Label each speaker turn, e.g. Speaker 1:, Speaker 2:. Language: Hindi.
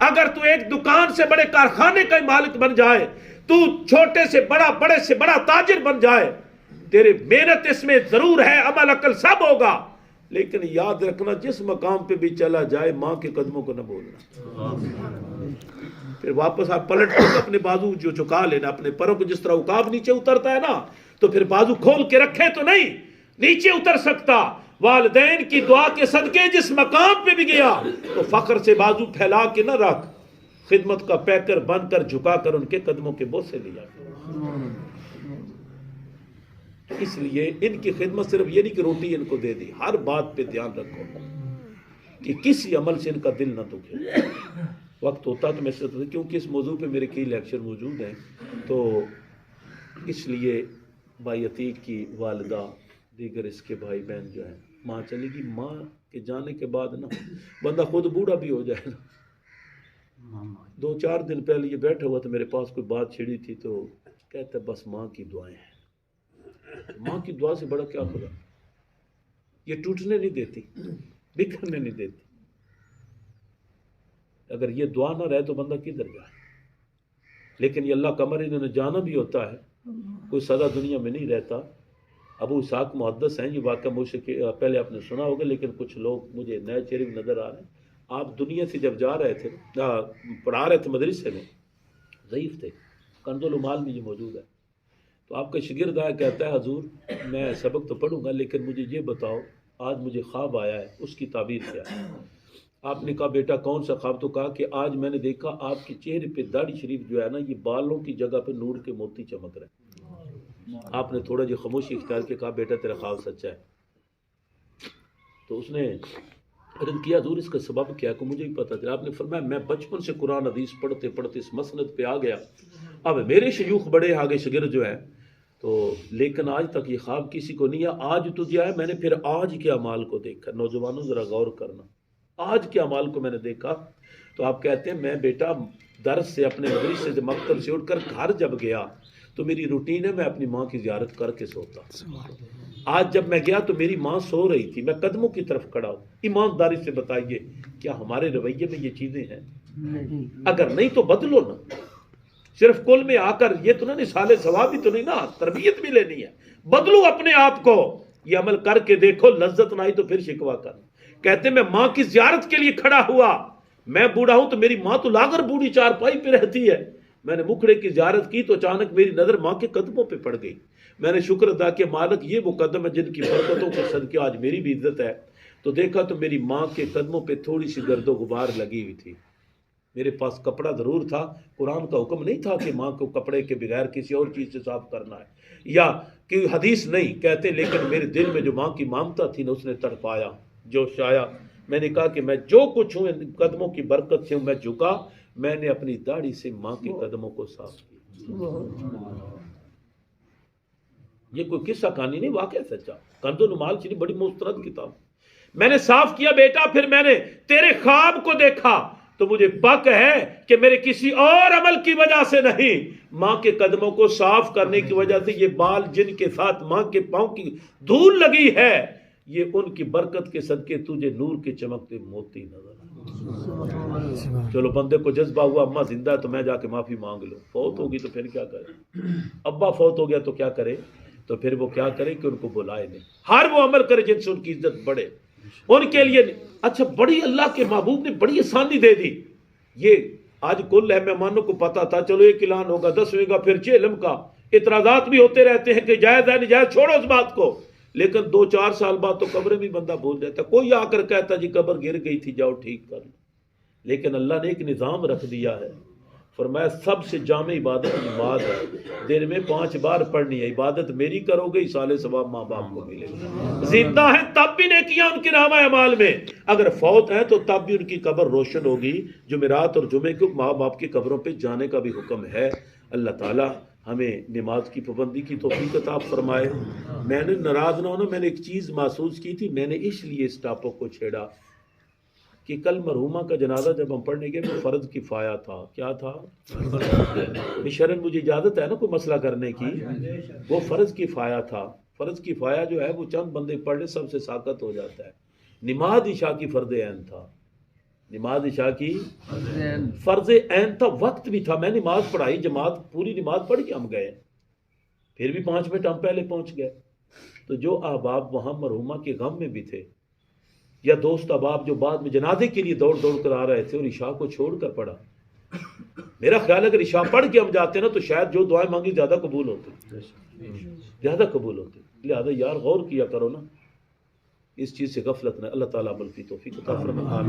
Speaker 1: अगर तू एक दुकान से बड़े कारखाने का मालिक बन जाए, तू छोटे से बड़ा, बड़े से बड़ा ताजिर बन जाए, तेरी मेहनत इसमें जरूर है, अमल अकल सब होगा, लेकिन याद रखना जिस मकाम पे भी चला जाए मां के कदमों को न भूलना। फिर वापस आप पलट कर अपने बाजू जो झुका लेना, अपने पैरों को जिस तरह उकाब नीचे उतरता है ना, तो फिर बाजू खोल के रखे तो नहीं नीचे उतर सकता। वालिदैन की दुआ के सदके जिस मकाम पे भी गया तो फख्र से बाजू फैला के न रख, खिदमत का पैकर बनकर झुका कर उनके कदमों के बोझ से लिया। इसलिए इनकी खिदमत सिर्फ ये नहीं कि रोटी इनको दे दी, हर बात पे ध्यान रखो कि किसी अमल से इनका दिल न दुखे। वक्त होता तो मैं सोचता, क्योंकि इस मौजू पे मेरे कई लेक्चर मौजूद हैं, तो इसलिए भाई अतीक की वालिदा, दीगर इसके भाई बहन जो है, माँ चलेगी, माँ के जाने के बाद ना बंदा खुद बूढ़ा भी हो जाए ना। 2-4 दिन पहले ये बैठा हुआ तो मेरे पास कोई बात छिड़ी थी, तो कहता बस माँ की दुआएं हैं। माँ की दुआ से बड़ा क्या खुदा, ये टूटने नहीं देती, बिखरने नहीं देती। अगर ये दुआ ना रहे तो बंदा किधर जाए। लेकिन ये अल्लाह कमर इन्होंने जाना भी होता है, कोई सदा दुनिया में नहीं रहता। अबू इसाक मुहद्दिस हैं, ये वाक़या मुझसे पहले आपने सुना होगा, लेकिन कुछ लोग मुझे नए चेहरे भी नज़र आ रहे हैं। आप दुनिया से जब जा रहे थे, पढ़ा रहे थे मदरसे में, ज़ईफ़ थे, कंज़ुल उमाल में ये मौजूद है, तो आपका शागिर्द आया, कहता है हजूर मैं सबक तो पढ़ूंगा, लेकिन मुझे ये बताओ आज मुझे ख्वाब आया है, उसकी ताबीर क्या है। आपने कहा बेटा कौन सा ख्वाब, तो कहा कि आज मैंने देखा आपके चेहरे पे दाढ़ी शरीफ जो है ना, ये बालों की जगह पे नूर के मोती चमक रहे हैं। आपने थोड़ा जो खामोशी इख्तियार के कहा बेटा तेरा ख्वाब सच्चा है। तो उसने अर्ज़ किया हजूर इसका सबब क्या है, को मुझे ही पता चला। आपने फरमाया मैं बचपन से कुरान हदीस पढ़ते पढ़ते इस मसनद पे आ गया, अब मेरे शयूख बड़े आगे शागिर्द जो है, तो लेकिन आज तक ये ख्वाब किसी को नहीं है। आज तुझे आया, मैंने फिर आज के अमाल को देखा। नौजवानों ज़रा गौर करना, आज के अमाल को मैंने देखा। तो आप कहते हैं मैं बेटा दर्स से अपने मदरसे से मकतब से उठकर घर जब गया तो मेरी रूटीन है मैं अपनी माँ की ज़ियारत करके सोता। आज जब मैं गया तो मेरी माँ सो रही थी, मैं कदमों की तरफ खड़ा हूँ। ईमानदारी से बताइए क्या हमारे रवैये में ये चीज़ें हैं? अगर नहीं तो बदलो ना। सिर्फ कुल में आकर ये तो ना साले सवाब भी तो नहीं ना, तरबियत भी लेनी है। बदलो अपने आप को, ये अमल करके देखो, लज्जत ना आई तो फिर शिकवा कर। कहते मैं माँ की ज़ियारत के लिए खड़ा हुआ, मैं बूढ़ा हूं तो मेरी माँ तो लाकर बूढ़ी चारपाई पे रहती है। मैंने मुखड़े की ज़ियारत की तो अचानक मेरी नज़र माँ के कदमों पे पड़ गई। मैंने शुक्र अदा किया मालिक ये वो कदम है जिनकी बरकतों के सदके आज मेरी भी इज्जत है। तो देखा तो मेरी माँ के कदमों पे थोड़ी सी गर्दो गुबार लगी हुई थी। मेरे पास कपड़ा ज़रूर था, कुरान का हुक्म नहीं था कि माँ को कपड़े के बगैर किसी और चीज़ से साफ करना है, या कि हदीस नहीं कहते, लेकिन मेरे दिल में जो माँ की ममता थी ना उसने तड़पाया, जोश आया। मैंने कहा कि मैं जो कुछ हूँ कदमों की बरकत से हूँ। मैं झुका, मैंने अपनी दाढ़ी से माँ के कदमों को साफ किया। ये कोई किस्सा कहानी नहीं, वाकई सच्चा। कंज़ुल उमाल शरीफ बड़ी मुस्तरद किताब। मैंने साफ किया बेटा, फिर मैंने तेरे ख्वाब को देखा तो मुझे पक है कि मेरे किसी और अमल की वजह से नहीं, माँ के कदमों को साफ करने की वजह से ये बाल जिनके साथ माँ के पाँव की धूल लगी है, ये उनकी बरकत के सदके तुझे नूर के चमकते मोती नजर आए। चलो बंदे को जज्बा हुआ, अम्मा जिंदा है तो मैं जाके माफी मांग लूं, फौत होगी तो फिर क्या करे, अब्बा फौत हो गया तो क्या करे, तो फिर वो क्या करे कि उनको बुलाए नहीं, हर वो अमल करे जिनसे उनकी इज्जत बढ़े, उनके लिए। अच्छा बड़ी अल्लाह के महबूब ने बड़ी आसानी दे दी। ये आज कुल है मेहमानों को पता था, चलो एक ऐलान होगा 10 होगा, फिर 6 इल्म का इतराजात भी होते रहते हैं कि जायज है नहीं जायज, छोड़ो उस बात को। लेकिन 2-4 साल बाद तो कब्र भी बंदा भूल जाता। कोई आकर कहता जी कब्र गिर गई थी जाओ ठीक कर लो। लेकिन अल्लाह ने एक निज़ाम रख दिया है, फरमाया सबसे जामे इबादत नमाज है, दिन में 5 बार पढ़नी है। इबादत मेरी करोगे, साले सवाब माँ बाप को मिलेगा। जिंदा है तब भी नेकियां उनके नामा अमाल में, अगर फौत है तो तब भी उनकी कब्र रोशन होगी। जुमेरात और जुमे को माँ बाप की कब्रों पे जाने का भी हुक्म है। अल्लाह ताला हमें नमाज की पाबंदी की तौफीक अता फरमाए। मैंने नाराज ना होना, मैंने एक चीज़ महसूस की थी, मैंने इसलिए इस टॉपिक को छेड़ा कि कल मरहुमा का जनाजा जब हम पढ़ने गए वो फ़र्ज किफ़ाया था। क्या था? बेशरन मुझे इजाज़त है ना कोई मसला करने की, वो फ़र्ज किफ़ाया था। फ़र्ज किफ़ाया जो है वो चंद बंदे पढ़ ले सबसे साकत हो जाता है। नमाज इशा की फ़र्द ऐन था, नमाज इशा की फर्ज ऐन था, वक्त भी था। मैं नमाज पढ़ाई, जमात पूरी नमाज पढ़ के हम गए, फिर भी 5 मिनट हम पहले पहुंच गए। तो जो अहबाब वहाँ मरहुमा के गम में भी थे, या दोस्त अहबाब जो बाद में जनाजे के लिए दौड़ दौड़ कर आ रहे थे और इशा को छोड़ कर पढ़ा, मेरा ख्याल है अगर इशा पढ़ के हम जाते ना तो शायद जो दुआएं मांगी ज़्यादा कबूल होती, ज़्यादा कबूल होती। लिहाजा यार गौर किया करो ना, इस चीज़ से गफलत न। अल्लाह ताला अमल की तौफीक अता फरमाए। आमीन।